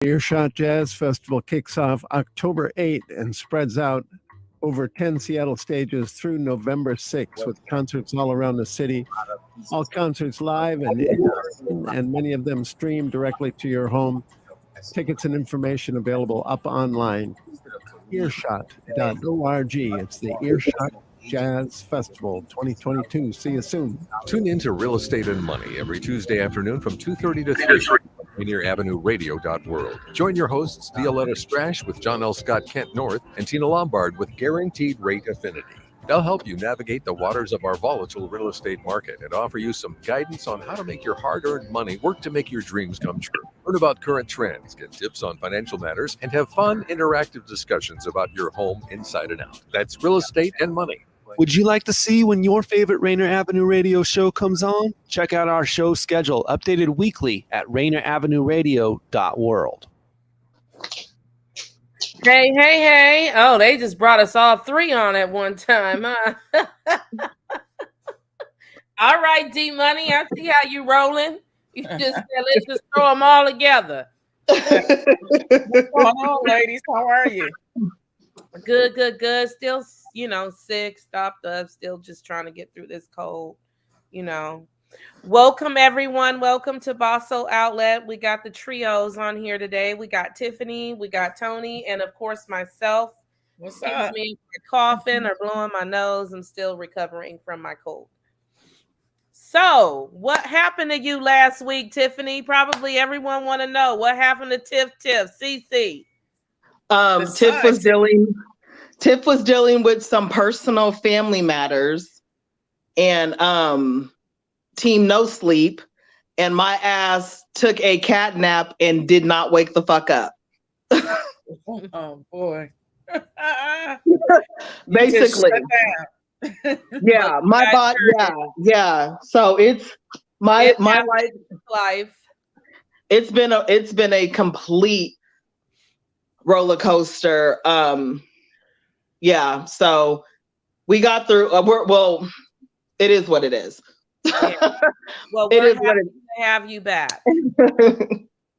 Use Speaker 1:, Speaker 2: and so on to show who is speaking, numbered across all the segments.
Speaker 1: Earshot Jazz Festival kicks off October 8th and spreads out over 10 Seattle stages through November 6th with concerts all around the city. All concerts live and many of them streamed directly to your home. Tickets and information available up online. Earshot.org. It's the Earshot Jazz Festival 2022. See you soon.
Speaker 2: Tune in to Real Estate and Money every Tuesday afternoon from 2:30 to 3. Rainier Avenue Radio.world. Join your hosts Violetta Strash with John L. Scott Kent North and Tina Lombard with Guaranteed Rate Affinity. They'll help you navigate the waters of our volatile real estate market and offer you some guidance on how to make your hard-earned money work to make your dreams come true. Learn about current trends, get tips on financial matters, and have fun, interactive discussions about your home inside and out. That's Real Estate and Money.
Speaker 3: Would you like to see when your favorite Rainier Avenue Radio show comes on? Check out our show schedule, updated weekly at rainieravenue.world.
Speaker 4: Hey. Oh, they just brought us all three on at one time, huh? All right, D-Money, I see how you rolling. You just said, let's just throw them all together.
Speaker 5: What's going on, ladies? How are you?
Speaker 4: Good. Still, sick, stopped up, still just trying to get through this cold, Welcome, everyone. Welcome to Bawsule Outlet. We got the trios on here today. We got Tiffany, we got Tony, and of course myself.
Speaker 5: What's up?
Speaker 4: Me coughing or blowing my nose. I'm still recovering from my cold. So, what happened to you last week, Tiffany? Probably everyone want to know what happened to Tiff, CC.
Speaker 6: Tiff was dealing with some personal family matters, and Team No Sleep, and my ass took a cat nap and did not wake the fuck up.
Speaker 5: Oh boy.
Speaker 6: Basically. Yeah, my body. Yeah. So it's my
Speaker 4: life.
Speaker 6: It's been a complete roller coaster. Yeah. So we got through. It is what it is.
Speaker 4: Yeah. Well, we're happy to have you back.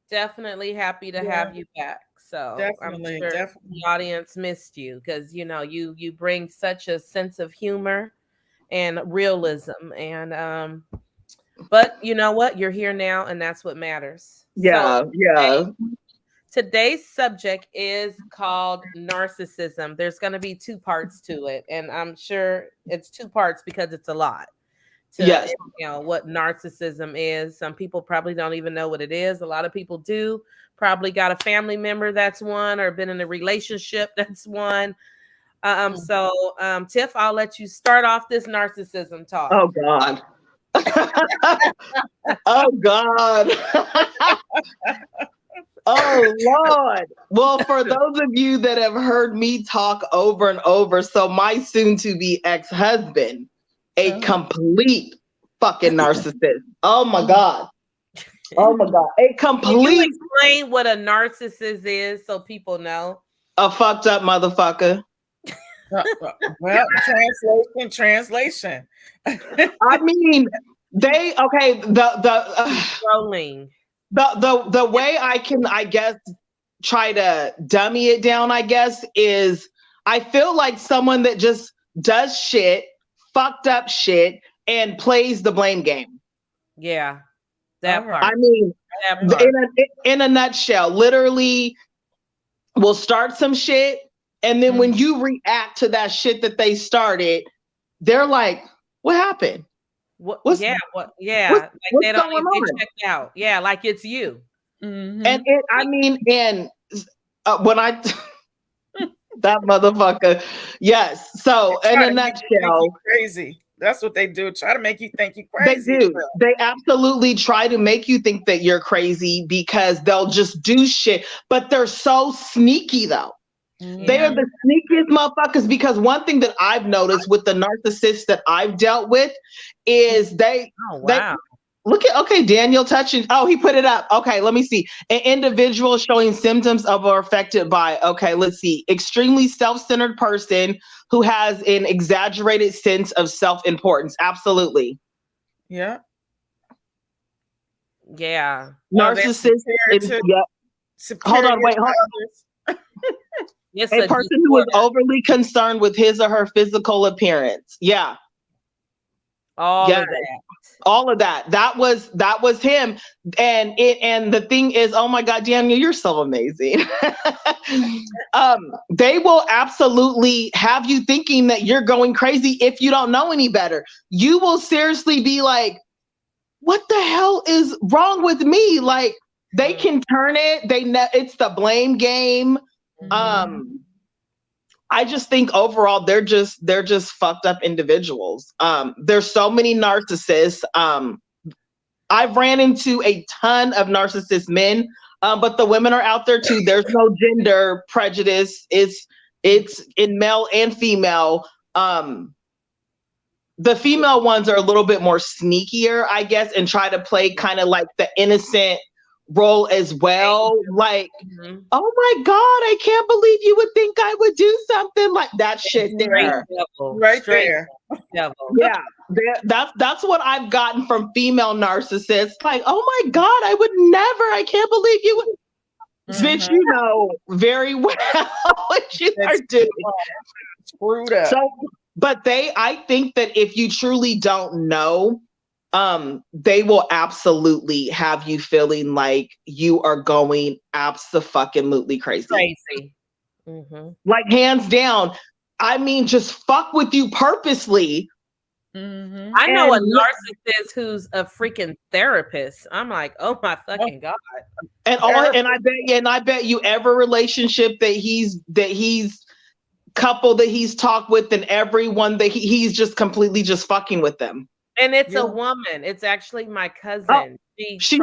Speaker 4: Definitely happy to have you back. So
Speaker 5: definitely,
Speaker 4: I'm sure the audience missed you because you bring such a sense of humor and realism, and but you know what? You're here now, and that's what matters.
Speaker 6: Yeah.
Speaker 4: Today's subject is called narcissism. There's going to be two parts to it, and I'm sure it's two parts because it's a lot.
Speaker 6: Yes.
Speaker 4: What narcissism is. Some people probably don't even know what it is. A lot of people do. Probably got a family member that's one, or been in a relationship that's one. So Tiff, I'll let you start off this narcissism talk.
Speaker 6: Oh God. Oh God. Oh Lord. Well, for those of you that have heard me talk over and over, so my soon-to-be ex-husband, a complete fucking narcissist. Oh my God. A complete.
Speaker 4: Can you explain what a narcissist is so people know?
Speaker 6: A fucked up motherfucker.
Speaker 5: Well, translation.
Speaker 6: I mean,
Speaker 4: Rolling.
Speaker 6: The way I can, I guess, try to dummy it down, I guess, is I feel like someone that just does shit, fucked up shit, and plays the blame game.
Speaker 4: Yeah, that part.
Speaker 6: I mean, in a nutshell, literally will start some shit, and then when you react to that shit that they started, they're like, "What happened?
Speaker 4: What's they don't even check out. Yeah, like it's you."
Speaker 5: Mm-hmm.
Speaker 6: And when I that motherfucker, yes. So in a nutshell,
Speaker 5: crazy. That's what they do. Try to make you think you're crazy.
Speaker 6: They do. They absolutely try to make you think that you're crazy because they'll just do shit. But they're so sneaky, though. Yeah. They are the sneakiest motherfuckers, because one thing that I've noticed with the narcissists that I've dealt with is Daniel touching. Oh, he put it up. Okay, let me see. An individual showing symptoms of or affected by, let's see. Extremely self-centered person who has an exaggerated sense of self-importance. Absolutely.
Speaker 5: Yeah.
Speaker 4: Yeah.
Speaker 6: Narcissist. Hold on, wait, hold on.
Speaker 4: It's
Speaker 6: A person who is overly concerned with his or her physical appearance. Yeah.
Speaker 4: All of that.
Speaker 6: All of that. That was him. And the thing is, oh my God, Daniel, you're so amazing. They will absolutely have you thinking that you're going crazy if you don't know any better. You will seriously be like, what the hell is wrong with me? Like, they can turn it. It's the blame game. I just think overall they're just fucked up individuals. There's so many narcissists. I've ran into a ton of narcissist men, but the women are out there too. There's no gender prejudice. It's in male and female. The female ones are a little bit more sneakier, I guess, and try to play kind of like the innocent role as well. Like, oh my God, I can't believe you would think I would do something like that shit there.
Speaker 5: Right there.
Speaker 6: Yeah, that's what I've gotten from female narcissists. Like, oh my God, I would never, I can't believe you would. Bitch, you know very well what you are doing.
Speaker 5: Screwed up.
Speaker 6: So, but I think that if you truly don't know, they will absolutely have you feeling like you are going absolutely crazy. Like, hands down. I mean, just fuck with you purposely.
Speaker 4: I know a narcissist who's a freaking therapist. I'm like, oh my fucking God.
Speaker 6: And I bet you every relationship that he's couple that he's talked with, and everyone that he's just completely just fucking with them.
Speaker 4: And it's a woman. It's actually my cousin.
Speaker 6: She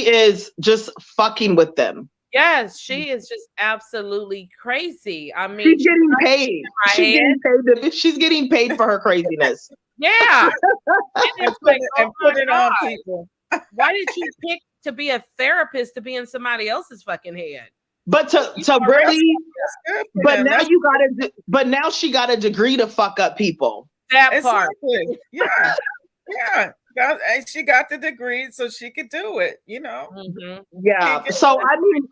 Speaker 6: is just fucking with them.
Speaker 4: Yes, she is just absolutely crazy. I mean,
Speaker 6: she's getting paid. She's getting paid for her craziness.
Speaker 4: Yeah.
Speaker 5: And put it on people.
Speaker 4: Why did you pick to be a therapist to be in somebody else's fucking head?
Speaker 6: But to really, but now you got but now she got a degree to fuck up people.
Speaker 4: That part.
Speaker 5: Yeah. Yeah. And she got the degree so she could do it, you know.
Speaker 6: Yeah. So I mean,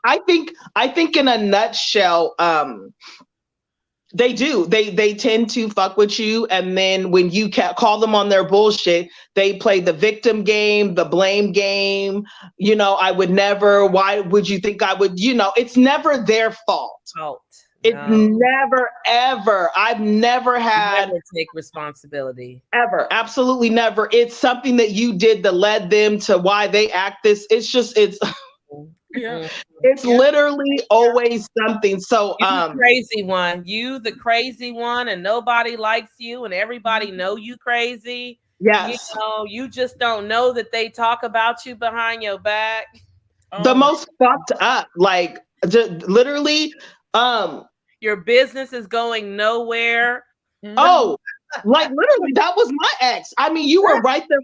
Speaker 6: I think in a nutshell, they do. They tend to fuck with you, and then when you call them on their bullshit, they play the victim game, the blame game. You know, I would never. Why would you think I would? You know, it's never their fault. It's never ever. I've never had
Speaker 4: never take responsibility.
Speaker 6: Ever, absolutely never. It's something that you did that led them to why they act this. It's literally always something. So
Speaker 4: the crazy one. You the crazy one, and nobody likes you, and everybody know you crazy.
Speaker 6: Yes.
Speaker 4: You know, you just don't know that they talk about you behind your back.
Speaker 6: The most fucked up, like literally,
Speaker 4: your business is going nowhere.
Speaker 6: Oh, like literally, that was my ex. I mean, you were right there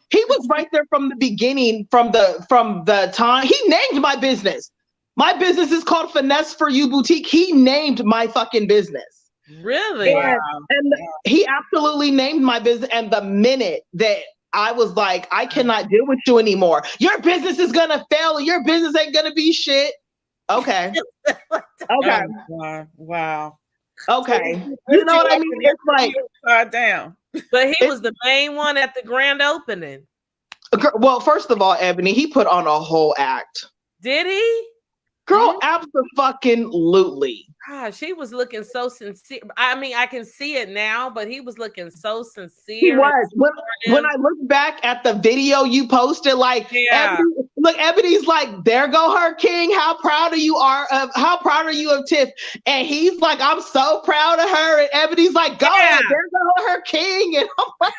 Speaker 6: he was right there from the beginning, from the time he named my business. My business is called Finesse for You Boutique. He named my fucking business.
Speaker 4: Really?
Speaker 6: And he absolutely named my business. And the minute that I was like, I cannot deal with you anymore. Your business is gonna fail. Your business ain't gonna be shit. Okay. Okay.
Speaker 5: Oh, wow.
Speaker 6: Okay. You know what I mean? It's like
Speaker 5: upside down.
Speaker 4: But he was the main one at the grand opening.
Speaker 6: Well, first of all, Ebony, he put on a whole act.
Speaker 4: Did he?
Speaker 6: Girl, absolutely.
Speaker 4: Gosh, he was looking so sincere. I mean, I can see it now, but he was looking so sincere.
Speaker 6: He was. When I look back at the video you posted, like, Ebony's like, there go her king. How proud are you of Tiff? And he's like, I'm so proud of her. And Ebony's like, go ahead, there go her king. And I'm like,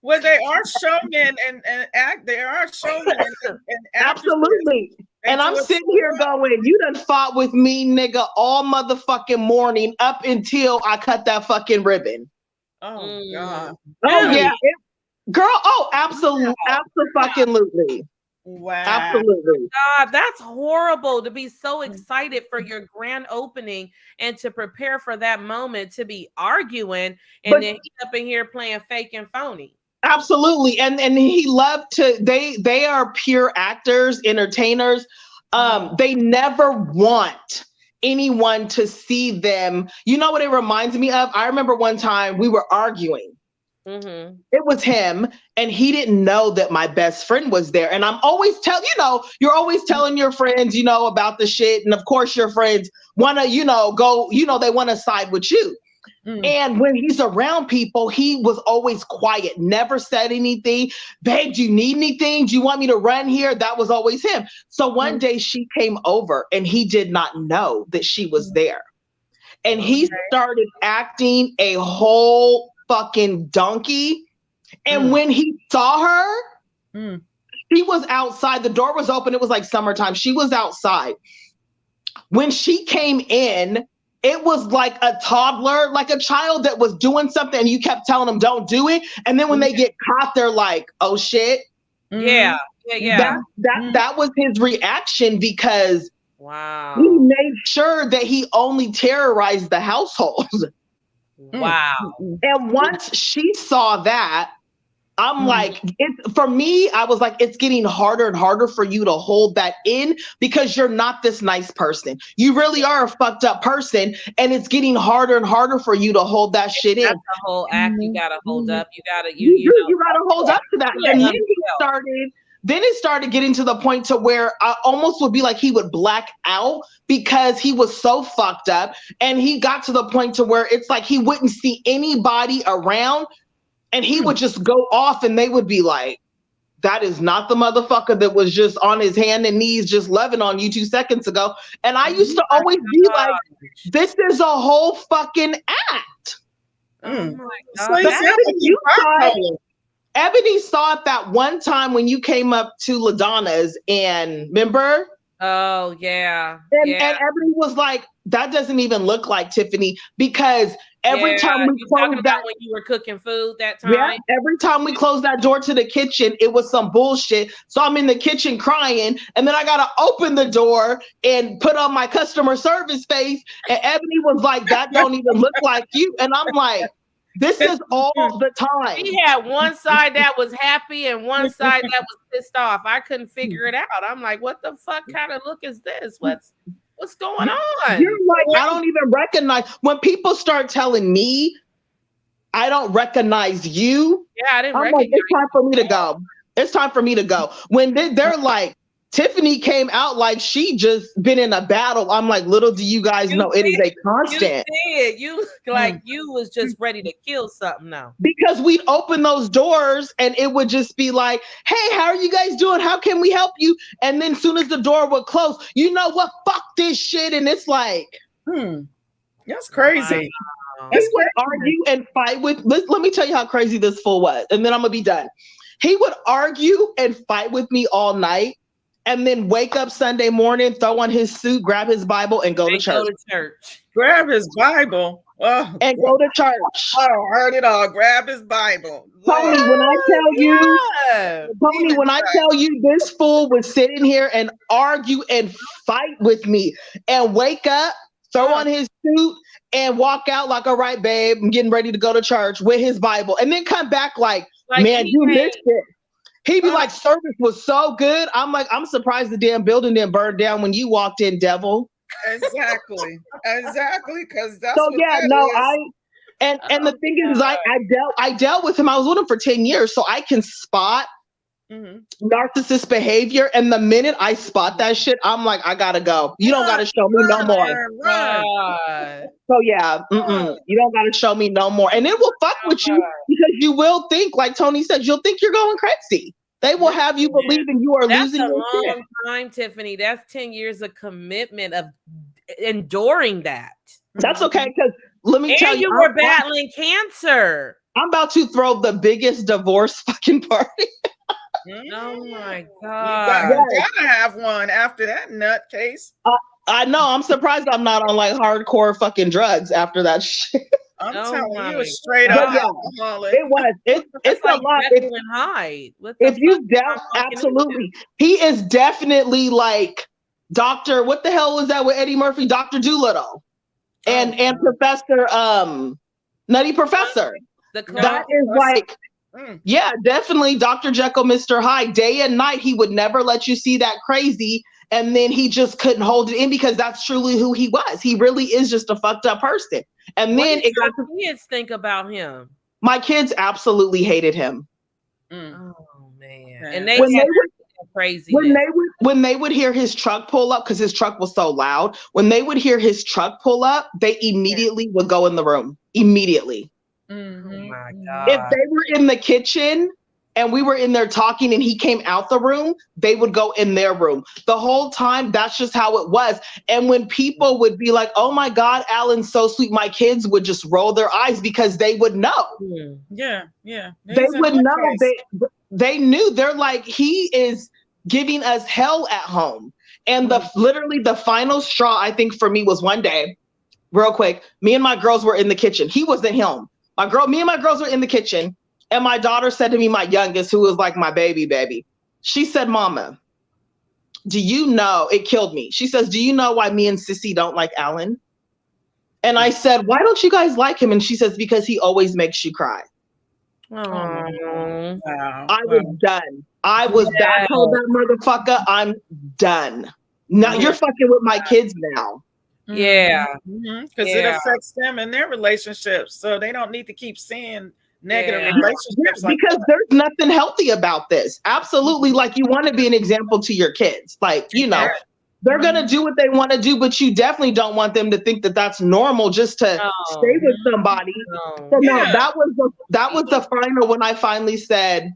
Speaker 5: well, they are showmen and act. They are showmen and
Speaker 6: absolutely. And I'm sitting here going, you done fought with me, nigga, all motherfucking morning up until I cut that fucking ribbon.
Speaker 5: Oh God.
Speaker 6: Oh yeah, girl. Oh, absolutely, absolutely.
Speaker 5: Wow.
Speaker 6: Absolutely.
Speaker 4: God, that's horrible to be so excited for your grand opening and to prepare for that moment to be arguing and then he up in here playing fake and phony.
Speaker 6: Absolutely. And he loved to, they are pure actors, entertainers. They never want anyone to see them. You know what it reminds me of? I remember one time we were arguing.
Speaker 4: Mm-hmm.
Speaker 6: It was him, and he didn't know that my best friend was there. And I'm always you're always telling your friends, about the shit. And of course your friends want to, go, they want to side with you. And when he's around people, he was always quiet, never said anything. Babe, do you need anything? Do you want me to run here? That was always him. So one day she came over and he did not know that she was there. And he started acting a whole fucking donkey. And when he saw her, she was outside. The door was open. It was like summertime. She was outside. When she came in, it was like a toddler, like a child that was doing something and you kept telling them don't do it. And then when they get caught, they're like, oh shit.
Speaker 4: Yeah.
Speaker 6: That was his reaction because
Speaker 4: wow,
Speaker 6: he made sure that he only terrorized the household.
Speaker 4: Wow.
Speaker 6: And once she saw that, I'm like, for me, I was like, it's getting harder and harder for you to hold that in because you're not this nice person. You really are a fucked up person. And it's getting harder and harder for you to hold that shit in.
Speaker 4: That's the whole act you got to hold up. You got to,
Speaker 6: you got to hold up to that. And then it started getting to the point to where I almost would be like he would black out because he was so fucked up. And he got to the point to where it's like he wouldn't see anybody around. And he would just go off and they would be like, that is not the motherfucker that was just on his hand and knees just loving on you 2 seconds ago. And I used to always be like, this is a whole fucking act.
Speaker 4: Oh my
Speaker 6: God. Ebony saw it that one time when you came up to LaDonna's and remember?
Speaker 4: Oh, yeah.
Speaker 6: And Ebony was like, that doesn't even look like Tiffany because every time we closed that,
Speaker 4: when you were cooking food that time.
Speaker 6: Yeah, every time we closed that door to the kitchen, it was some bullshit. So I'm in the kitchen crying, and then I gotta open the door and put on my customer service face. And Ebony was like, "That don't even look like you." And I'm like, "This is all the time."
Speaker 4: He had one side that was happy and one side that was pissed off. I couldn't figure it out. I'm like, "What the fuck kind of look is this? What's going on?"
Speaker 6: You're like, I don't even recognize when people start telling me I don't recognize you.
Speaker 4: Yeah, I didn't recognize
Speaker 6: like, it's time for me to go. It's time for me to go. When they're like, Tiffany came out like she just been in a battle. I'm like, little do you guys know it is a constant.
Speaker 4: You look like you was just ready to kill something now.
Speaker 6: Because we'd open those doors and it would just be like, hey, how are you guys doing? How can we help you? And then as soon as the door would close, you know what? Fuck this shit. And it's like,
Speaker 5: that's crazy.
Speaker 4: Wow.
Speaker 6: He would argue and fight with, let me tell you how crazy this fool was. And then I'm gonna be done. He would argue and fight with me all night. And then wake up Sunday morning, throw on his suit, grab his Bible, and go to church.
Speaker 5: Grab his Bible. Oh,
Speaker 6: and go to church.
Speaker 5: Oh, heard it all. Grab his Bible.
Speaker 6: Tony, when I tell you this fool was sitting here and argue and fight with me and wake up, throw on his suit, and walk out like, all right, babe, I'm getting ready to go to church with his Bible. And then come back like man, you missed it. He'd be like, service was so good. I'm like, I'm surprised the damn building didn't burn down when you walked in, devil.
Speaker 5: Exactly. Because that's
Speaker 6: so yeah, no, is. And the thing is, I dealt with him. I was with him for 10 years, so I can spot narcissist behavior. And the minute I spot that shit, I'm like, I gotta go. You don't gotta show me no more. So yeah, you don't gotta show me no more. And it will fuck with you because you will think, like Tony said, you'll think you're going crazy. They will have you believing you are losing your shit.
Speaker 4: That's a long time, Tiffany. That's 10 years of commitment of enduring that.
Speaker 6: That's okay, because let me tell you,
Speaker 4: you were battling cancer.
Speaker 6: I'm about to throw the biggest divorce fucking party.
Speaker 4: Oh my God.
Speaker 5: You gotta have one after that nutcase.
Speaker 6: I know. I'm surprised I'm not on like hardcore fucking drugs after that shit.
Speaker 5: I'm telling you, straight up.
Speaker 6: Yeah, it was. It's
Speaker 4: like
Speaker 6: a lot. If you doubt, absolutely. He is definitely like Dr. What the hell was that with Eddie Murphy? Dr. Doolittle. And Professor Nutty Professor. That is like Yeah, definitely. Dr. Jekyll, Mr. Hyde. Day and night, he would never let you see that crazy. And then he just couldn't hold it in because that's truly who he was. He really is just a fucked up person. And
Speaker 4: what
Speaker 6: then
Speaker 4: did your kids think about him?
Speaker 6: My kids absolutely hated him.
Speaker 4: Oh man!
Speaker 5: Yeah.
Speaker 4: And they
Speaker 6: When
Speaker 4: had
Speaker 6: they would-
Speaker 4: crazy.
Speaker 6: When they would hear his truck pull up, because his truck was so loud, when they would hear his truck pull up, they immediately would go in the room. Immediately.
Speaker 4: Oh my
Speaker 6: If
Speaker 4: God!
Speaker 6: they were in the kitchen and we were in there talking and he came out the room, they would go in their room. The whole time, that's just how it was. And when people would be like, oh my God, Alan's so sweet, my kids would just roll their eyes because they would know.
Speaker 5: Yeah.
Speaker 6: They would know. They knew. They're like, he is giving us hell at home. And literally the final straw, I think, for me was one day, real quick, me and my girls were in the kitchen. He wasn't home. Me and my girls were in the kitchen, and my daughter said to me, my youngest, who was like my baby, she said, Mama, do you know, it killed me. She says, do you know why me and Sissy don't like Alan? And I said, why don't you guys like him? And she says, because he always makes you cry.
Speaker 4: Oh,
Speaker 5: wow.
Speaker 6: I was done. I was done. I told that motherfucker, I'm done. Now you're fucking with my kids now.
Speaker 4: yeah.
Speaker 5: Because it affects them and their relationships. So they don't need to keep seeing negative relationships.
Speaker 6: Because there's nothing healthy about this. Absolutely. Like, you want to be an example to your kids. Like, you know, they're going to do what they want to do, but you definitely don't want them to think that that's normal just to stay with somebody. So no, that was the final when I finally said,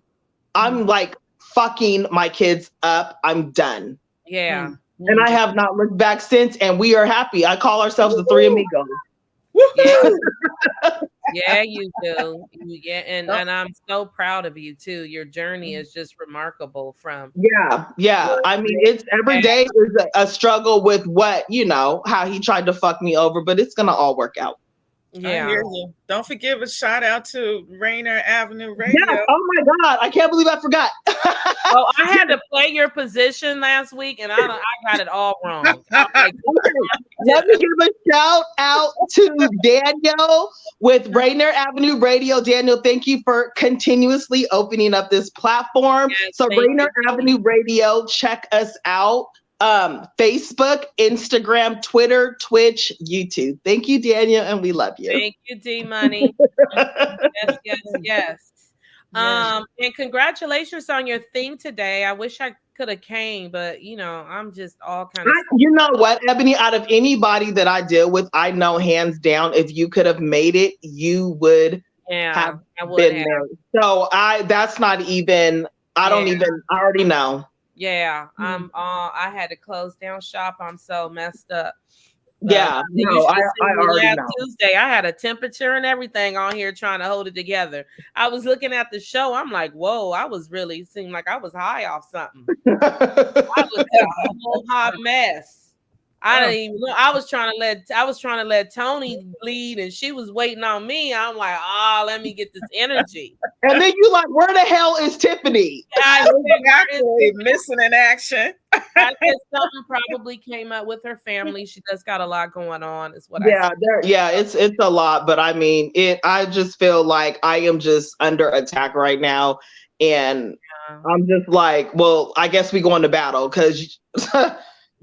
Speaker 6: I'm like fucking my kids up. I'm done.
Speaker 4: Yeah.
Speaker 6: And I have not looked back since, and we are happy. I call ourselves the Three Amigos.
Speaker 4: Yeah, you do. And I'm so proud of you too. Your journey is just remarkable.
Speaker 6: Yeah. I mean, it's every day is a struggle with how he tried to fuck me over, but it's gonna all work out.
Speaker 5: Yeah. I hear you. Don't forget a shout out to Rainier Avenue Radio.
Speaker 6: Yeah. Oh my God. I can't believe I forgot.
Speaker 4: Well, I had to play your position last week and I got it all wrong. Like,
Speaker 6: let me give a shout out to Daniel with Rainier Avenue Radio. Daniel, thank you for continuously opening up this platform.
Speaker 4: Yes,
Speaker 6: so Rainier Avenue Radio, check us out. Facebook, Instagram, Twitter, Twitch, YouTube. Thank you, Daniel, and we love you.
Speaker 4: Thank you, D Money. Yes. And congratulations on your thing today. I wish I could have came, but I'm just all kind of.
Speaker 6: You know what, Ebony? Out of anybody that I deal with, I know hands down, if you could have made it, you would have been there. So that's not even. I already know.
Speaker 4: Yeah, I had to close down shop. I'm so messed up.
Speaker 6: Yeah, no, I already know.
Speaker 4: Tuesday, I had a temperature and everything on here trying to hold it together. I was looking at the show. I'm like, whoa, I was really seemed like I was high off something. I was a whole hot mess. I didn't even know. I was trying to let Tony lead, and she was waiting on me. I'm like, let me get this energy.
Speaker 6: And then you like, where the hell is Tiffany?
Speaker 5: Exactly, missing in action.
Speaker 4: I guess something probably came up with her family. She just got a lot going on. Is what
Speaker 6: it's a lot. But I mean, I just feel like I am just under attack right now, and I'm just like, well, I guess we go into battle because.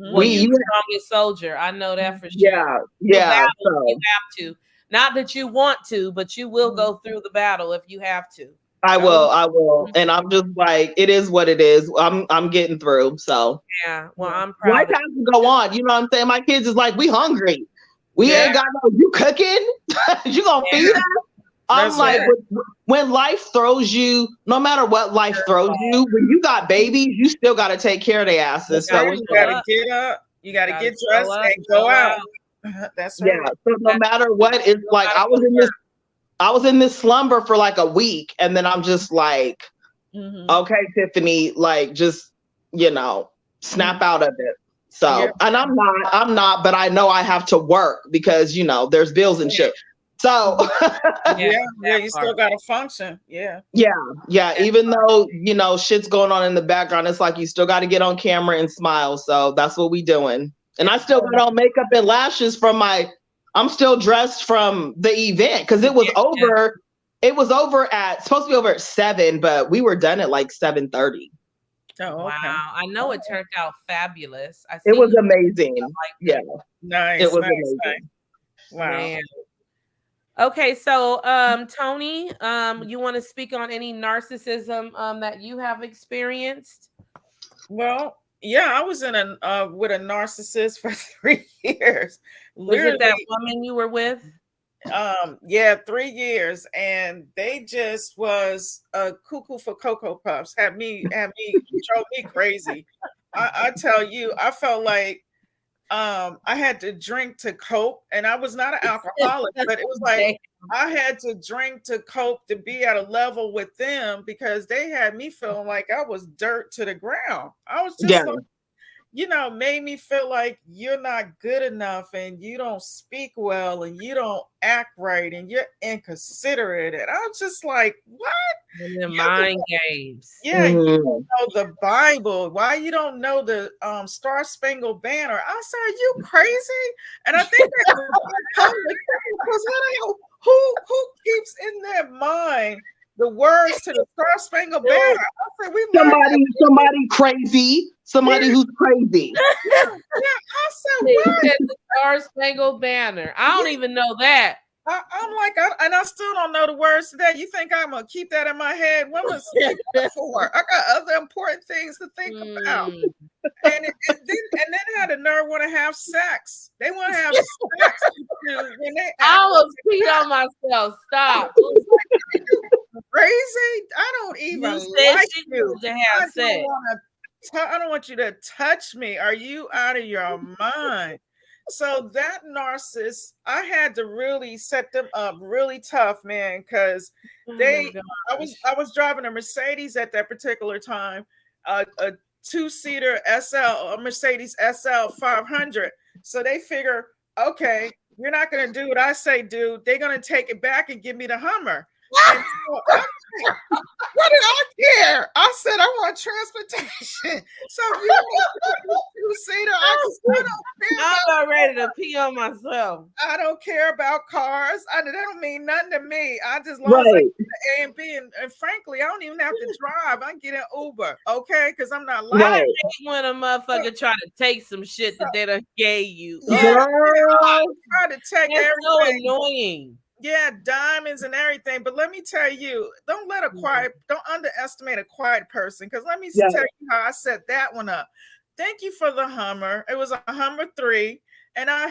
Speaker 4: Well, you're the strongest soldier. I know that for sure.
Speaker 6: Yeah.
Speaker 4: You have to. Not that you want to, but you will go through the battle if you have to.
Speaker 6: I will. And I'm just like, it is what it is. I'm getting through. So
Speaker 4: yeah. Well, I'm proud.
Speaker 6: Life has to go on. You know what I'm saying? My kids is like, we hungry. We ain't got no. You cooking? You gonna feed us? I'm like, when life throws you, no matter what life throws you, when you got babies, you still got to take care of their asses. So
Speaker 5: you got to get up, you got to get dressed and go out. That's right. Yeah.
Speaker 6: So no matter what, it's like I was in this slumber for like a week, and then I'm just like, okay, Tiffany, like just snap out of it. So, and I'm not, but I know I have to work because there's bills and shit. So
Speaker 5: you still gotta function. Yeah.
Speaker 6: Even though shit's going on in the background, it's like you still got to get on camera and smile. So that's what we doing. And I still got on makeup and lashes I'm still dressed from the event because it was over. It was supposed to be over at 7, but we were done at like 7:30.
Speaker 5: Oh, okay.
Speaker 4: Wow. I know it turned out fabulous.
Speaker 6: It was amazing. Yeah.
Speaker 5: Nice.
Speaker 6: It was
Speaker 5: nice,
Speaker 6: amazing.
Speaker 5: Nice. Wow.
Speaker 4: Man. Okay, so Tony, you want to speak on any narcissism that you have experienced?
Speaker 5: Well, yeah, I was in with a narcissist for 3 years.
Speaker 4: Was it that woman you were with?
Speaker 5: Yeah, 3 years, and they just was a cuckoo for Cocoa Puffs. Had me drove me crazy. I tell you, I felt like I had to drink to cope, and I was not an alcoholic, but it was like I had to drink to cope to be at a level with them because they had me feeling like I was dirt to the ground. I was just like, made me feel like you're not good enough and you don't speak well and you don't act right and you're inconsiderate. And I was just like, what?
Speaker 4: And the mind games.
Speaker 5: Yeah, you don't know the Bible. Why you don't know the Star Spangled Banner? I said, are you crazy? And I think that's because who keeps in their mind the words to the Star Spangled Banner? I said,
Speaker 6: somebody crazy. Somebody who's crazy.
Speaker 5: Yeah, I said, what?
Speaker 4: The Star Spangled Banner. I don't even know that.
Speaker 5: I'm like, I still don't know the words to that. You think I'm gonna keep that in my head? What was it for? I got other important things to think about. And then I had a nerve want to have sex. They want to have sex when they.
Speaker 4: I almost peed on myself. Stop.
Speaker 5: Crazy? I don't even like you
Speaker 4: to have sex.
Speaker 5: I don't want you to touch me. Are you out of your mind? So that narcissist, I had to really set them up really tough, man, because I was driving a Mercedes at that particular time, a 2-seater SL, a Mercedes SL 500. So they figure, okay, you're not going to do what I say do. They're going to take it back and give me the Hummer. And so what did I care? I said I want transportation. So if you want a 2-seater, I don't care.
Speaker 4: I'm not ready to pee on myself.
Speaker 5: I don't care about cars. They don't mean nothing to me. I just love the A and B, and frankly, I don't even have to drive. I can get an Uber, okay? Because I'm not lying.
Speaker 4: I hate when a motherfucker try to take some shit that they done gave you.
Speaker 5: Yeah, try to take everything.
Speaker 4: So annoying.
Speaker 5: Yeah, diamonds and everything. But let me tell you, don't underestimate a quiet person. Because let me tell you how I set that one up. Thank you for the Hummer. It was a Hummer 3. And I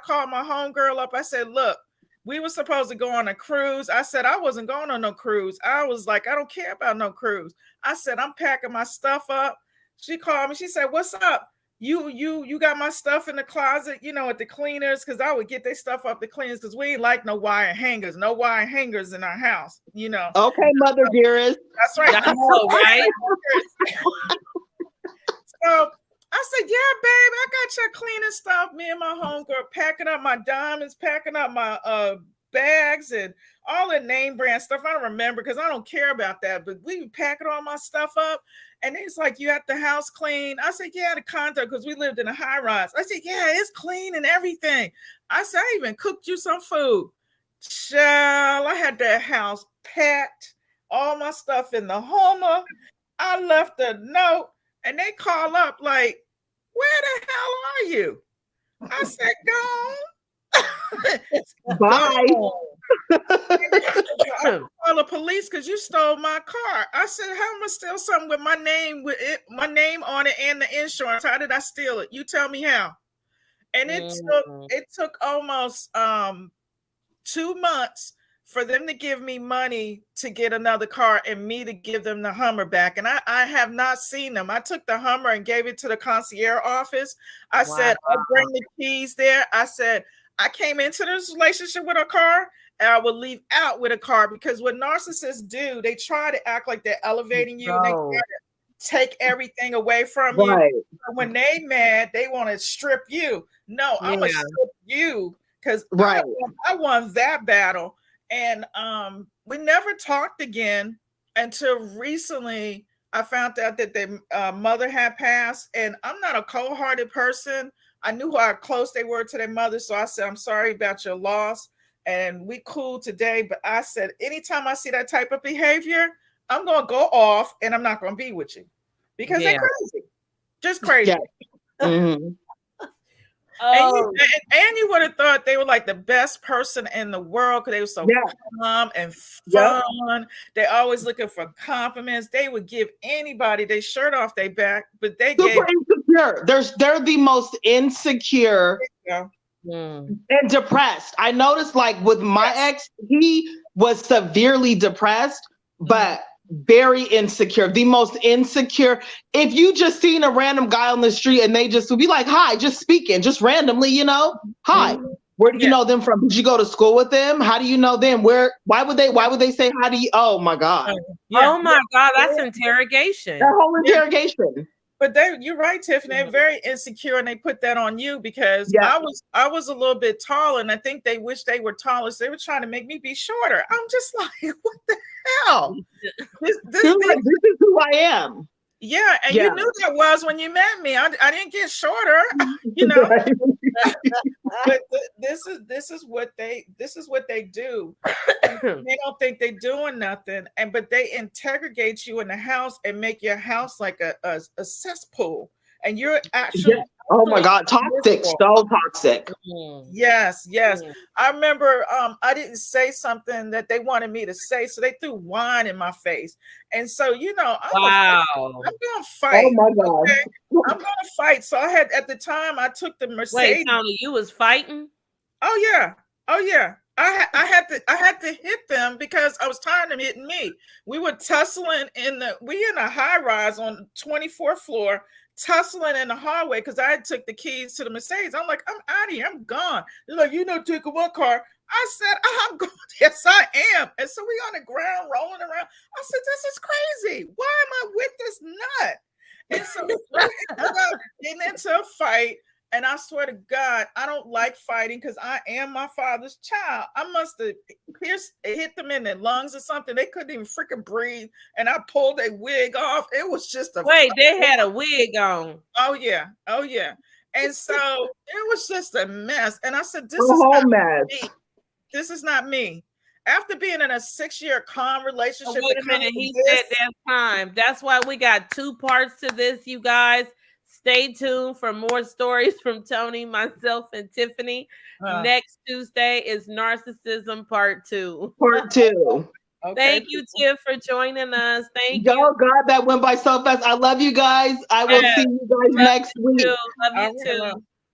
Speaker 5: called my homegirl up. I said, look, we were supposed to go on a cruise. I said, I wasn't going on no cruise. I was like, I don't care about no cruise. I said, I'm packing my stuff up. She called me. She said, what's up? You got my stuff in the closet, at the cleaners, because I would get their stuff up the cleaners because we ain't like no wire hangers in our house,
Speaker 6: Okay, mother dearest.
Speaker 5: That's right.
Speaker 4: I know, right?
Speaker 5: So I said, yeah, babe, I got your cleaning stuff. Me and my homegirl packing up my diamonds, packing up my bags and all the name brand stuff. I don't remember because I don't care about that, but we packing all my stuff up. And it's like, you have the house clean. I said, yeah, the condo, because we lived in a high rise. I said, yeah, it's clean and everything. I said, I even cooked you some food. Child, I had that house packed, all my stuff in the Hummer. I left a note, and they call up like, where the hell are you? I said, gone.
Speaker 6: Bye.
Speaker 5: I call the police because you stole my car. I said, how am I steal something with my name on it and the insurance? How did I steal it? You tell me how. And it took almost 2 months for them to give me money to get another car and me to give them the Hummer back. And I have not seen them. I took the Hummer and gave it to the concierge office. I said, I'll bring the keys there. I said, I came into this relationship with a car and I will leave out with a car, because what narcissists do, they try to act like they're elevating you. And they try to take everything away from you. When they mad, they want to strip you. No, I'm going to strip you because I won that battle. And we never talked again until recently. I found out that their mother had passed, and I'm not a cold-hearted person. I knew how close they were to their mother, so I said, I'm sorry about your loss. and we cool today. But I said, anytime I see that type of behavior, I'm gonna go off and I'm not gonna be with you because they're crazy, just crazy.
Speaker 6: Yeah. Mm-hmm.
Speaker 5: And you would have thought they were like the best person in the world because they were so calm and fun. Yep. They always looking for compliments. They would give anybody their shirt off their back, but they
Speaker 6: super insecure. They're the most insecure and depressed. I noticed, like with my ex, he was severely depressed, but very insecure, the most insecure. If you just seen a random guy on the street and they just would be like, hi, just speaking, just randomly, you know, hi, where do you know them from? Did you go to school with them? How do you know them? Why would they say, how do you, oh my God.
Speaker 4: Oh my God, that's interrogation.
Speaker 6: That whole interrogation.
Speaker 5: But you're right, Tiffany. They're very insecure, and they put that on you because I was a little bit taller, and I think they wish they were taller. So they were trying to make me be shorter. I'm just like, what the hell? This
Speaker 6: is who I am.
Speaker 5: Yeah, and you knew that was when you met me. I didn't get shorter, you know. But this is what they do. They don't think they're doing nothing, but they interrogate you in the house and make your house like a cesspool, and you're actually
Speaker 6: oh my God, toxic, so toxic.
Speaker 5: Yes. I remember I didn't say something that they wanted me to say, so they threw wine in my face, and so I'm gonna fight.
Speaker 6: Oh my God,
Speaker 5: okay? I'm gonna fight. So I had at the time I took the Mercedes.
Speaker 4: Wait, Tony, you was fighting?
Speaker 5: Oh yeah. I had to hit them because I was tired of them hitting me. We were tussling in a high rise on 24th floor, tussling in the hallway because I had took the keys to the Mercedes. I'm like, I'm out of here. I'm gone. They're like, you're not taking my car. I said, I'm going. Yes, I am. And so we on the ground rolling around. I said, this is crazy. Why am I with this nut? And so we ended up getting into a fight. And I swear to God, I don't like fighting because I am my father's child. I must have hit them in their lungs or something. They couldn't even freaking breathe. And I pulled their wig off. It was just
Speaker 4: they had a wig on.
Speaker 5: Oh yeah. And so it was just a mess. And I said, this is not me. After being in a 6-year calm relationship.
Speaker 4: Wait a minute, he said that's time. That's why we got 2 parts to this, you guys. Stay tuned for more stories from Tony, myself, and Tiffany. Next Tuesday is Narcissism Part 2.
Speaker 6: Part 2.
Speaker 5: Okay.
Speaker 4: Thank you, Tiff, for joining us. Thank you.
Speaker 6: Oh, God, that went by so fast. I love you guys. I will see you guys next week.
Speaker 4: Love you too.